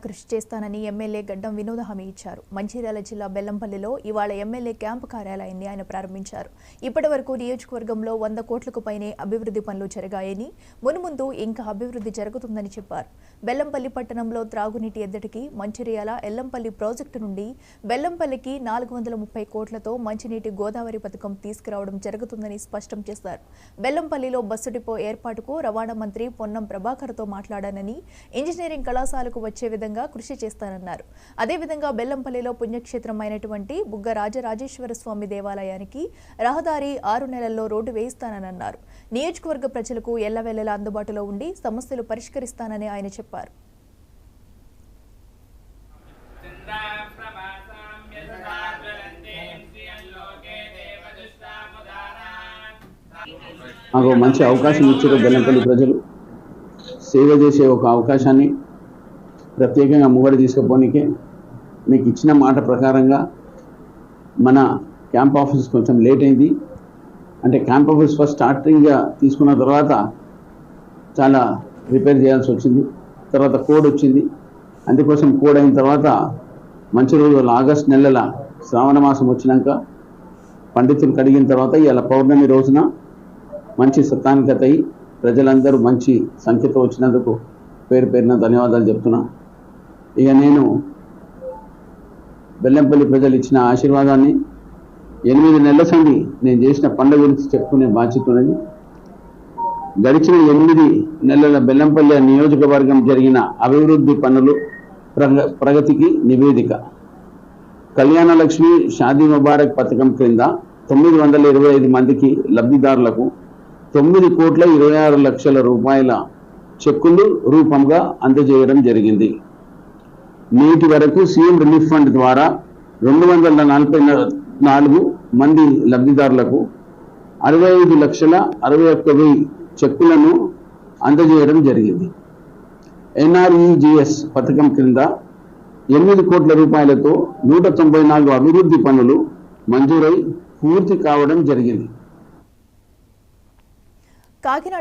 కృషి చేస్తానని ఎమ్మెల్యే గడ్డం వినోద హామీ ఇచ్చారు. మంచిర్యాల జిల్లా బెల్లంపల్లిలో ఇవాళ ఎమ్మెల్యే క్యాంపు కార్యాలయాన్ని ఆయన ప్రారంభించారు. ఇప్పటివరకు నియోజకవర్గంలో 100 కోట్లకు పైనే అభివృద్ధి పనులు జరిగాయని, మున్ముందు ఇంకా అభివృద్ధి జరుగుతుందని చెప్పారు. బెల్లంపల్లి పట్టణంలో త్రాగునీటి ఎద్దడికి మంచిర్యాల ఎల్లంపల్లి ప్రాజెక్టు నుండి బెల్లంపల్లికి 430 కోట్లతో మంచినీటి గోదావరి పథకం తీసుకురావడం జరుగుతుందని స్పష్టం చేశారు. బెల్లంపల్లిలో బస్సు డిపో ఏర్పాటుకు రవాణా మంత్రి పొన్నం ప్రభాకర్తో మాట్లాడానని, ఇంజనీరింగ్ కళాశాలకు వచ్చే విధంగా కృషి చేస్తానన్నారు. అదేవిధంగా బెల్లంపల్లిలో పుణ్యక్షేత్రమైనటువంటి బుగ్గ రాజరాజేశ్వర స్వామి దేవాలయానికి రహదారి 6 నెలల్లో రోడ్డు వేయిస్తానన్నారు. నియోజకవర్గ ప్రజలకు ఎల్లవేళలా అందుబాటులో ఉండి సమస్యలు పరిష్కరిస్తానని ఆయన చెప్పారు. మాకు మంచి అవకాశం ఇచ్చారు. బెల్లంపల్లి ప్రజలు సేవ చేసే ఒక అవకాశాన్ని ప్రత్యేకంగా ముంగడి తీసుకుపోనీకే మీకు ఇచ్చిన మాట ప్రకారంగా మన క్యాంప్ ఆఫీస్ కొంచెం లేట్ అయింది. అంటే క్యాంప్ ఆఫీస్ ఫస్ట్ స్టార్టింగ్గా తీసుకున్న తర్వాత చాలా రిపేర్ చేయాల్సి వచ్చింది. తర్వాత కోడ్ వచ్చింది. అందుకోసం కోడ్ అయిన తర్వాత మంచి రోజులు ఆగస్టు నెలల శ్రావణ మాసం వచ్చినాక పండితులు కడిగిన తర్వాత ఇలా పౌర్ణమి రోజున మంచి సత్తానికత అయ్యి ప్రజలందరూ మంచి సంఖ్యతో వచ్చినందుకు పేరు పేరున ధన్యవాదాలు చెప్తున్నా. ఇక నేను బెల్లంపల్లి ప్రజలు ఇచ్చిన ఆశీర్వాదాన్ని 8 నెలల సంది నేను చేసిన పనుల గురించి చెప్పుకునే బాధ్యత ఉన్నది. గడిచిన 8 నెలల బెల్లంపల్లి నియోజకవర్గం జరిగిన అభివృద్ధి పనులు ప్రగతికి నివేదిక. కళ్యాణ లక్ష్మి షాదీ ముబారక్ పథకం క్రింద 925 మందికి లబ్ధిదారులకు 9,26,00,000 రూపాయల చెక్కులు రూపంగా అందజేయడం జరిగింది. నేటి వరకు సీఎం రిలీఫ్ ఫండ్ ద్వారా 244 మంది లబ్ధిదారులకు 65,61,000 చెక్కులను అందజేయడం జరిగింది. NREGS పథకం క్రింద 8 కోట్ల రూపాయలతో 194 అభివృద్ధి పనులు మంజూరై పూర్తి కావడం జరిగింది. కాకినాడ